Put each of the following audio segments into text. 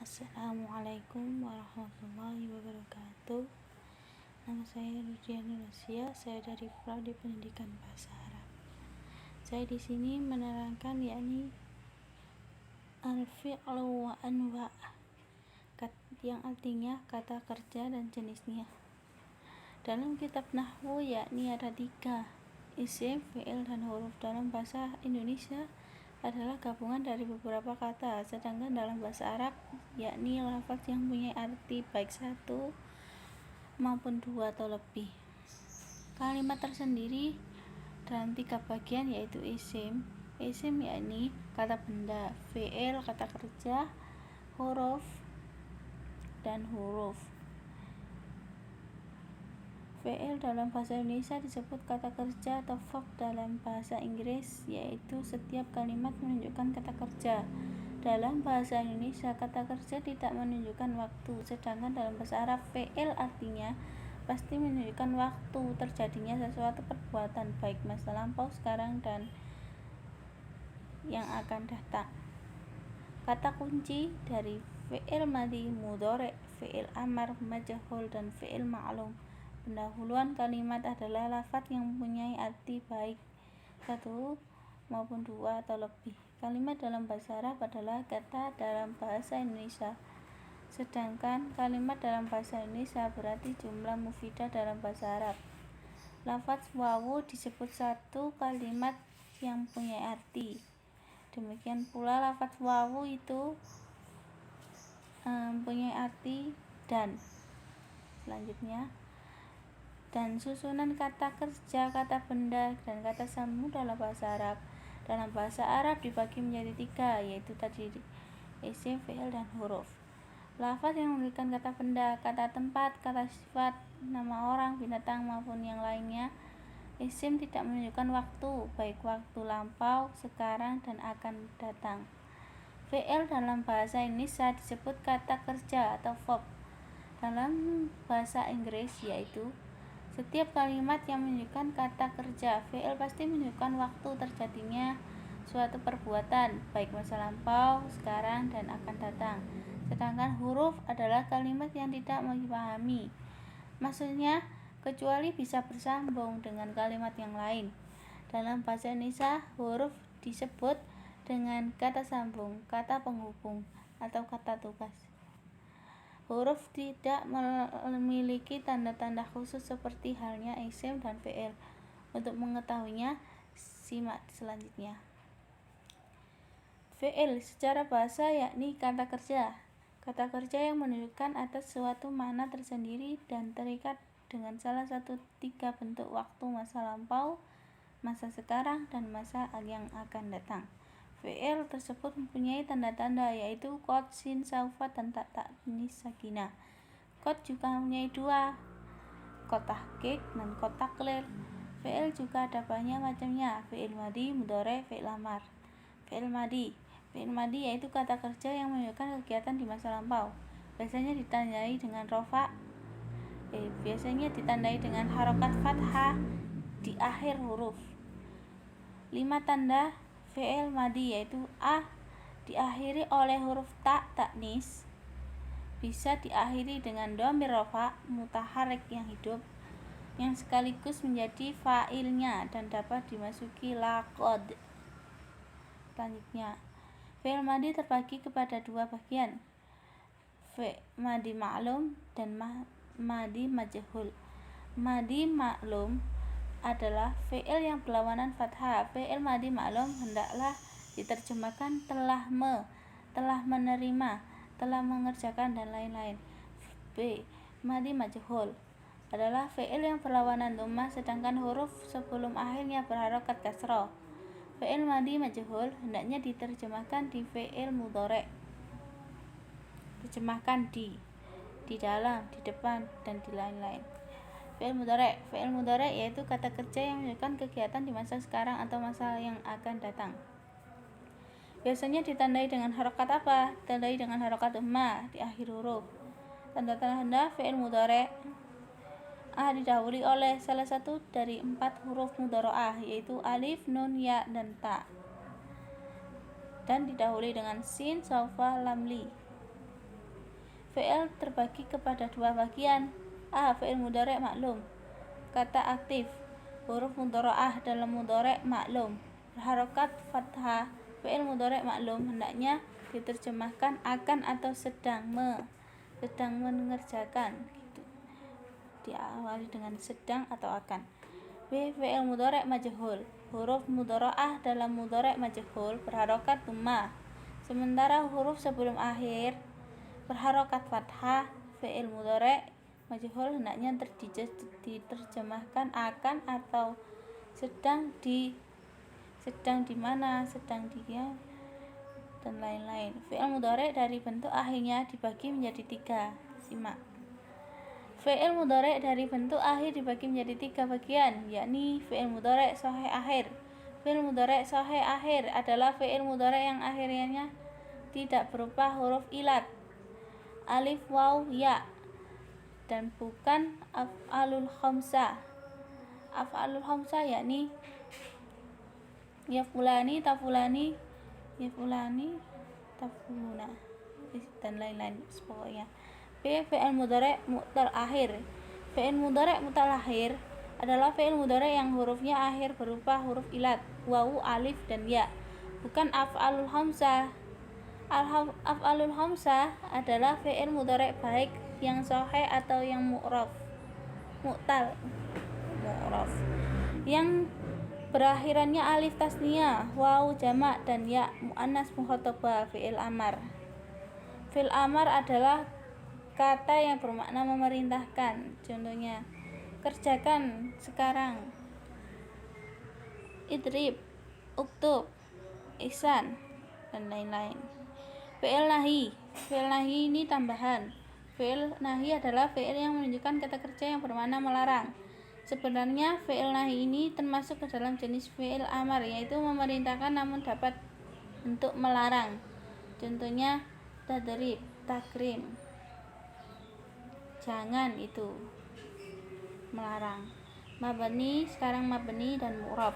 Assalamualaikum warahmatullahi wabarakatuh. Nama saya Rudiani Rosia, saya dari Prodi Pendidikan Bahasa Arab. Saya di sini menerangkan yakni al-fi'lu wa anwa', yang artinya kata kerja dan jenisnya. Dalam kitab nahwu yakni ada 3, isim, fi'il, dan huruf. Dalam bahasa Indonesia adalah gabungan dari beberapa kata, sedangkan dalam bahasa Arab yakni lafaz yang punya arti baik satu maupun dua atau lebih. Kalimat tersendiri dalam 3 bagian, yaitu isim yakni kata benda, fi'il kata kerja, huruf dan huruf. Fi'il dalam bahasa Indonesia disebut kata kerja atau verb. Dalam bahasa Inggris yaitu setiap kalimat menunjukkan kata kerja. Dalam bahasa Indonesia kata kerja tidak menunjukkan waktu, sedangkan dalam bahasa Arab fi'il artinya pasti menunjukkan waktu terjadinya sesuatu perbuatan baik masa lampau, sekarang, dan yang akan datang. Kata kunci dari fi'il madhi, mudhari', fi'il amar, majhul, dan fi'il ma'lum. Pendahuluan kalimat adalah lafaz yang mempunyai arti baik satu maupun dua atau lebih. Kalimat dalam bahasa Arab adalah kata dalam bahasa Indonesia, sedangkan kalimat dalam bahasa Indonesia berarti jumlah mufidah dalam bahasa Arab. Lafaz wawu disebut satu kalimat yang mempunyai arti. Demikian pula lafaz wawu itu mempunyai arti dan. Selanjutnya, dan susunan kata kerja, kata benda, dan kata sambung dalam bahasa Arab. Dalam bahasa Arab dibagi menjadi 3, yaitu tadi isim, fi'il, dan huruf. Lafaz yang memberikan kata benda, kata tempat, kata sifat, nama orang, binatang, maupun yang lainnya. Isim tidak menunjukkan waktu, baik waktu lampau, sekarang, dan akan datang. Fi'il dalam bahasa Indonesia disebut kata kerja atau verb. Dalam bahasa Inggris yaitu setiap kalimat yang menunjukkan kata kerja. Fi'il pasti menunjukkan waktu terjadinya suatu perbuatan, baik masa lampau, sekarang, dan akan datang. Sedangkan huruf adalah kalimat yang tidak dipahami. Maksudnya, kecuali bisa bersambung dengan kalimat yang lain. Dalam bahasa Indonesia, huruf disebut dengan kata sambung, kata penghubung, atau kata tugas. Huruf tidak memiliki tanda-tanda khusus seperti halnya isim dan fi'il. Untuk mengetahuinya, simak selanjutnya. Fi'il secara bahasa yakni kata kerja. Kata kerja yang menunjukkan atas suatu makna tersendiri dan terikat dengan salah satu 3 bentuk waktu: masa lampau, masa sekarang, dan masa yang akan datang. Fi'il tersebut mempunyai tanda-tanda, yaitu qad, sin, saufa, dan ta ta'nis sakinah. Qad juga mempunyai 2, qad tahqiq dan qad taqlil. Fi'il juga ada banyak macamnya: fi'il madhi, mudhari', fi'il amar. Fi'il madhi yaitu kata kerja yang menunjukkan kegiatan di masa lampau. Biasanya ditandai dengan dengan harokat fathah di akhir huruf. 5 tanda fi'il madhi yaitu a diakhiri oleh huruf ta ta'nis, bisa diakhiri dengan dhamir rafa mutaharrik yang hidup yang sekaligus menjadi fa'ilnya dan dapat dimasuki laqad. Selanjutnya, fi'il madhi terbagi kepada 2 bagian, fi'il madhi ma'lum dan madhi majhul. Madhi ma'lum adalah fi'il yang berlawanan fathah. Fi'il madhi ma'lum hendaklah diterjemahkan telah menerima, telah mengerjakan, dan lain-lain. B. Madhi majhul adalah fi'il yang berlawanan dhammah sedangkan huruf sebelum akhirnya berharokat kasrah. Fi'il madhi majhul hendaknya diterjemahkan di fi'il mudhari'. Terjemahkan di dalam, di depan, dan di lain-lain. Fi'il mudhari' yaitu kata kerja yang menunjukkan kegiatan di masa sekarang atau masa yang akan datang. Biasanya ditandai dengan harokat apa? Ditandai dengan harokat dhammah di akhir huruf. Tanda-tanda fi'il mudhari' a didahului oleh salah satu dari 4 huruf mudhara'ah, yaitu alif, nun, ya, dan ta, dan didahului dengan sin, saufa, lam, li. Fi'il terbagi kepada dua bagian. A. Fi'il mudhari' maklum, kata aktif, huruf mudhara'ah dalam mudhari' maklum, berharokat fathah. Fi'il mudhari' maklum hendaknya diterjemahkan akan atau sedang mengerjakan gitu. Diawali dengan sedang atau akan. B. Fi'il mudhari' majhul, huruf mudhara'ah dalam mudhari' majhul berharokat dhamma, sementara huruf sebelum akhir berharokat fathah. Fi'il mudhari' majhul hendaknya diterjemahkan akan atau sedang di mana, sedang dia, dan lain-lain. Fi'il mudhari' dari bentuk akhirnya dibagi menjadi 3. Simak. Fi'il mudhari' dari bentuk akhir dibagi menjadi 3 bagian, yakni fi'il mudhari' shahih akhir. Fi'il mudhari' shahih akhir adalah fi'il mudhari' yang akhirnya tidak berupa huruf ilat, alif, waw, ya, dan bukan af'alul khamsah. Af'alul khamsah yakni yafulani, tafulani, yafulani, tafuluna, dan lain-lain pokoknya. B. Fi'il mudhari' mu'tal akhir. Fi'il mudhari' mu'tal akhir adalah fi'il mudhari' yang hurufnya akhir berupa huruf ilat, wawu, alif, dan ya, bukan af'alul khamsah. Af'alul khamsah adalah fi'il mudhari' baik yang shahih atau yang mu'raf, mu'tal, yang berakhirannya alif tasniyah, wawu jamak, dan ya muannas mukhatabah. Fi'il amar. Fi'il amar adalah kata yang bermakna memerintahkan. Contohnya, kerjakan sekarang, idrib, uktub, ihsan, dan lain-lain. Fi'il nahi. Fi'il nahi ini tambahan. Fi'il nahi adalah fi'il yang menunjukkan kata kerja yang bermakna melarang. Sebenarnya fi'il nahi ini termasuk ke dalam jenis fi'il amar, yaitu memerintahkan namun dapat bentuk melarang. Contohnya, tadrib, takrim, jangan, itu melarang. Mabni, sekarang mabni dan mu'rab.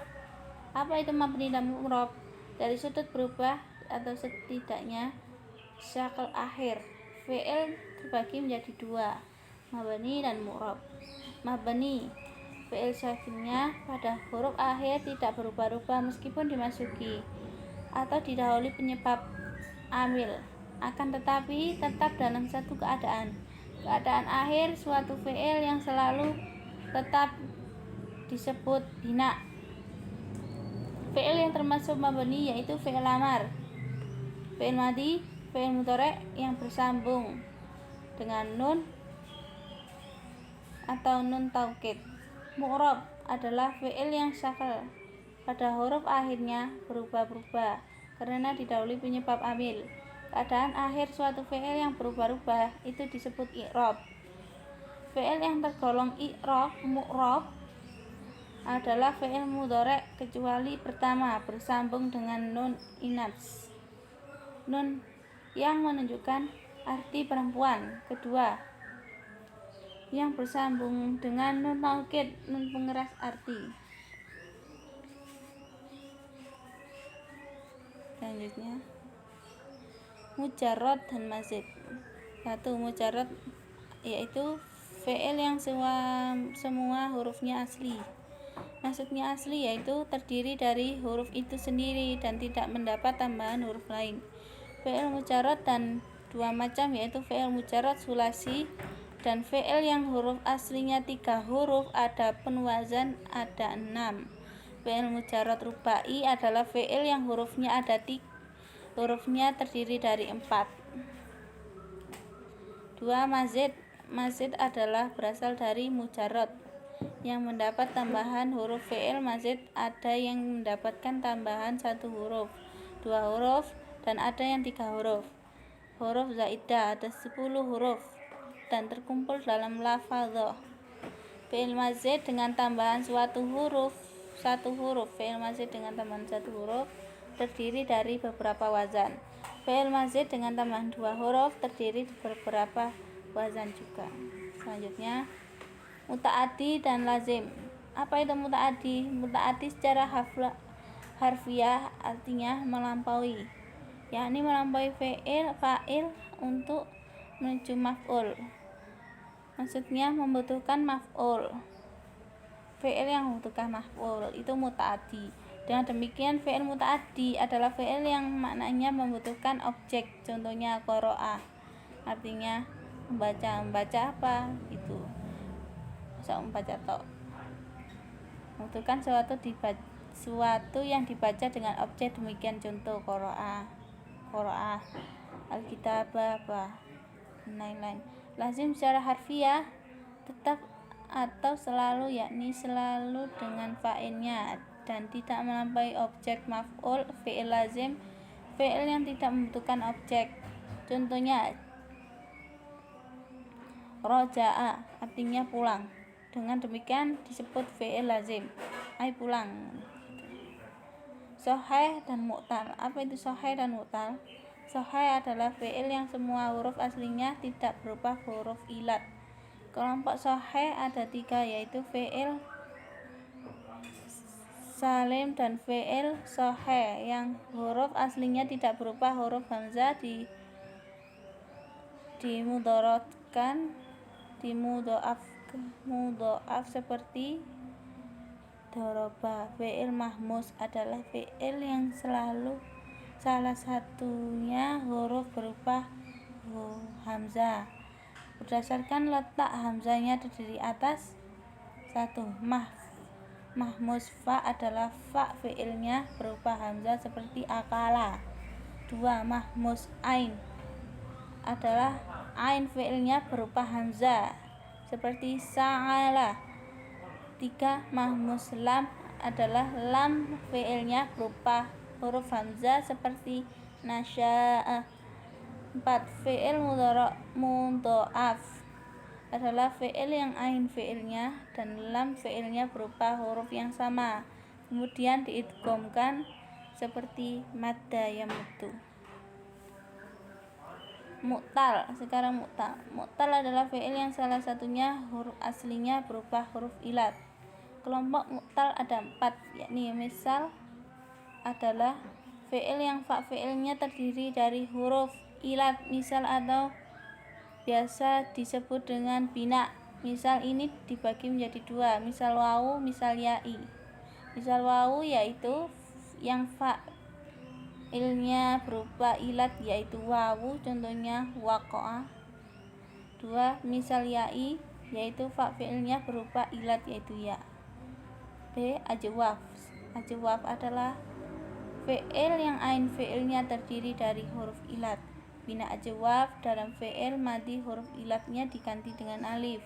Apa itu mabni dan mu'rab? Dari sudut berubah atau setidaknya syakl akhir. Fi'il terbagi menjadi 2, mabni dan mu'rab. Mabni, fi'il sakinnya pada huruf akhir tidak berubah-ubah meskipun dimasuki atau didahului penyebab amil, akan tetapi tetap dalam satu keadaan akhir suatu fi'il yang selalu tetap disebut bina. Fi'il yang termasuk mabni yaitu fi'il amar, fi'il madhi, fi'il mudhari' yang bersambung dengan nun atau nun taukid. Mu'rab adalah fi'il yang syakl pada huruf akhirnya berubah-ubah karena didahului penyebab amil. Keadaan akhir suatu fi'il yang berubah-ubah itu disebut i'rab. Fi'il yang tergolong i'rab mu'rab adalah fi'il mudhari' kecuali pertama bersambung dengan nun inas, nun yang menunjukkan arti perempuan, kedua yang bersambung dengan nun taukid, nun pengeras arti. Selanjutnya, mujarrad dan mazid. 1. Mujarrad yaitu fi'il yang semua hurufnya asli. Maksudnya asli yaitu terdiri dari huruf itu sendiri dan tidak mendapat tambahan huruf lain. Fi'il mujarrad dan 2 macam, yaitu fi'il mujarrad sulasi dan fi'il yang huruf aslinya 3 huruf adapun wazan ada 6. Fi'il mujarrad rubai adalah fi'il yang hurufnya terdiri dari 4. 2. Mazid adalah berasal dari mujarrad yang mendapat tambahan huruf. Fi'il mazid ada yang mendapatkan tambahan 1 huruf, 2 huruf, dan ada yang 3 huruf. Huruf zaidah ada 10 huruf dan terkumpul dalam lafadhah. Fi'il mazid dengan tambahan 1 huruf. Fi'il mazid dengan tambahan 1 huruf terdiri dari beberapa wazan. Fi'il mazid dengan tambahan 2 huruf terdiri dari beberapa wazan juga. Selanjutnya, muta'addi dan lazim. Apa itu muta'addi? Muta'addi secara harfiah artinya melampaui, yakni melampaui fa'il untuk menuju maf'ul. Maksudnya membutuhkan maf'ul. Fi'il yang membutuhkan maf'ul itu muta'addi. Dengan demikian fi'il muta'addi adalah fi'il yang maknanya membutuhkan objek. Contohnya qara'a, artinya membaca. Membaca apa? Itu. Bisa membaca tok. Membutuhkan suatu yang dibaca dengan objek. Demikian contoh qara'a, al-kitabah, lain-lain. Lazim secara harfiah tetap atau selalu, yakni selalu dengan fa'ilnya dan tidak melampaui objek maf'ul. Fi'il lazim fi'il yang tidak membutuhkan objek. Contohnya roja'a, artinya pulang. Dengan demikian disebut fi'il lazim, ai pulang. Sahih dan mu'tal. Apa itu sahih dan mu'tal? Sahih adalah fi'il yang semua huruf aslinya tidak berupa huruf ilat. Kelompok sahih ada 3, yaitu fi'il salim dan fi'il sahih yang huruf aslinya tidak berupa huruf hamzah dimudhoaf seperti doroba. Fi'il mahmus adalah fi'il yang selalu salah satunya huruf berupa hamzah. Berdasarkan letak hamzahnya terdiri atas 1. Mahmus fa adalah fa fi'ilnya berupa hamzah seperti akala. 2. Mahmus ain adalah ain fi'ilnya berupa hamzah seperti sa'ala. 3. Mahmus lam adalah lam fi'ilnya berupa huruf hamzah seperti nasya'a. 4. Fi'il mudhoaf adalah fi'il yang ain fi'ilnya dan lam fi'ilnya berupa huruf yang sama kemudian diidghamkan seperti madda yamuddu. Mu'tal. Sekarang mu'tal. Mu'tal adalah fi'il yang salah satunya huruf aslinya berupa huruf ilat. Kelompok mu'tal ada 4, yakni misal adalah fi'il yang fa fi'ilnya terdiri dari huruf ilat, misal atau biasa disebut dengan bina. Misal ini dibagi menjadi 2, misal wawu, misal ya'i. Misal wawu yaitu yang fa ilnya berupa ilat yaitu wawu, contohnya waqa'a. 2. Misal ya'i yaitu fa fi'ilnya berupa ilat yaitu ya. B. Ajwaf. Ajwaf adalah fi'il yang ain fi'ilnya terdiri dari huruf ilat. Bina ajwaf dalam fi'il madhi huruf ilatnya diganti dengan alif.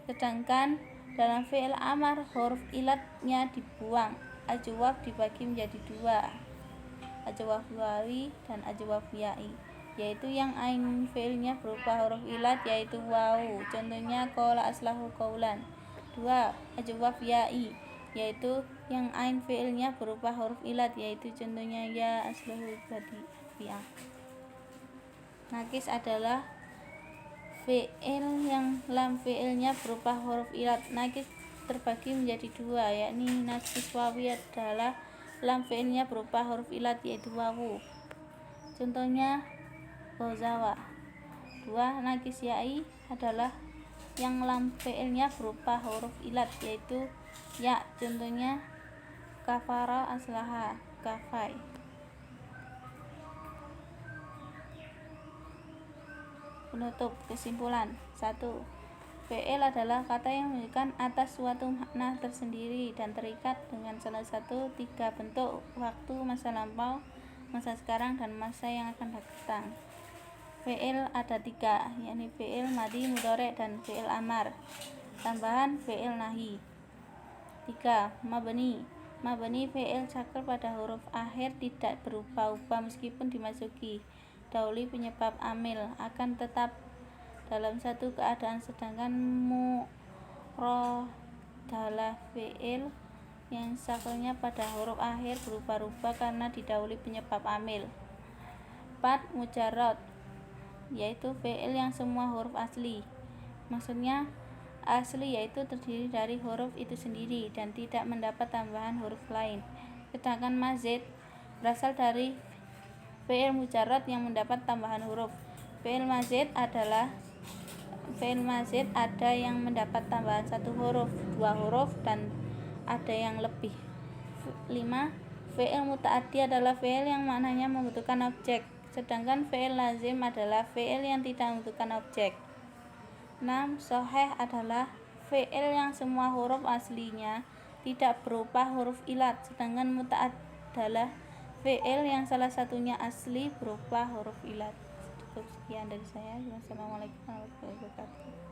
Sedangkan dalam fi'il amar huruf ilatnya dibuang. Ajwaf dibagi menjadi 2, ajwaf wawi dan ajwaf ya'i, yaitu yang ain fi'ilnya berupa huruf ilat yaitu wawu, contohnya qala aslahu qaulan. 2. Ajwaf ya'i yaitu yang ain fi'ilnya berupa huruf ilat yaitu contohnya ya aslahu badi'ah. Nakis adalah fi'il yang lam fi'ilnya berupa huruf ilat. Nakis terbagi menjadi 2, yakni nakis wawi adalah lam fi'ilnya berupa huruf ilat yaitu wawu, contohnya gozawa. 2. Nakis ya'i adalah yang lam fi'ilnya berupa huruf ilat yaitu ya, contohnya kafara aslaha, kafai. Penutup. Kesimpulan. 1. Fi'il adalah kata yang menunjukkan atas suatu makna tersendiri dan terikat dengan salah satu 3 bentuk waktu: masa lampau, masa sekarang, dan masa yang akan datang. Fi'il ada 3, yakni fi'il madhi, mudhari, dan fi'il amar. Tambahan fi'il nahi. 3. Mabni. Mabni fi'il cakar pada huruf akhir tidak berubah-ubah meskipun dimasuki dahului penyebab amil, akan tetap dalam satu keadaan. Sedangkan mu'radalah fi'il yang sakarnya pada huruf akhir berubah-ubah karena didahului penyebab amil. 4. Mujarrad yaitu fi'il yang semua huruf asli, maksudnya asli yaitu terdiri dari huruf itu sendiri dan tidak mendapat tambahan huruf lain. Sedangkan mazid berasal dari fi'il mujarrad yang mendapat tambahan huruf. Fi'il mazid ada yang mendapat tambahan 1 huruf, 2 huruf, dan ada yang lebih. 5. Fi'il muta'addi adalah fi'il yang maknanya membutuhkan objek, sedangkan fi'il lazim adalah fi'il yang tidak membutuhkan objek. 6. Shahih adalah fi'il yang semua huruf aslinya tidak berupa huruf ilat, sedangkan muta'ad adalah fi'il yang salah satunya asli berupa huruf ilat. Cukup sekian dari saya. Wassalamualaikum warahmatullahi wabarakatuh.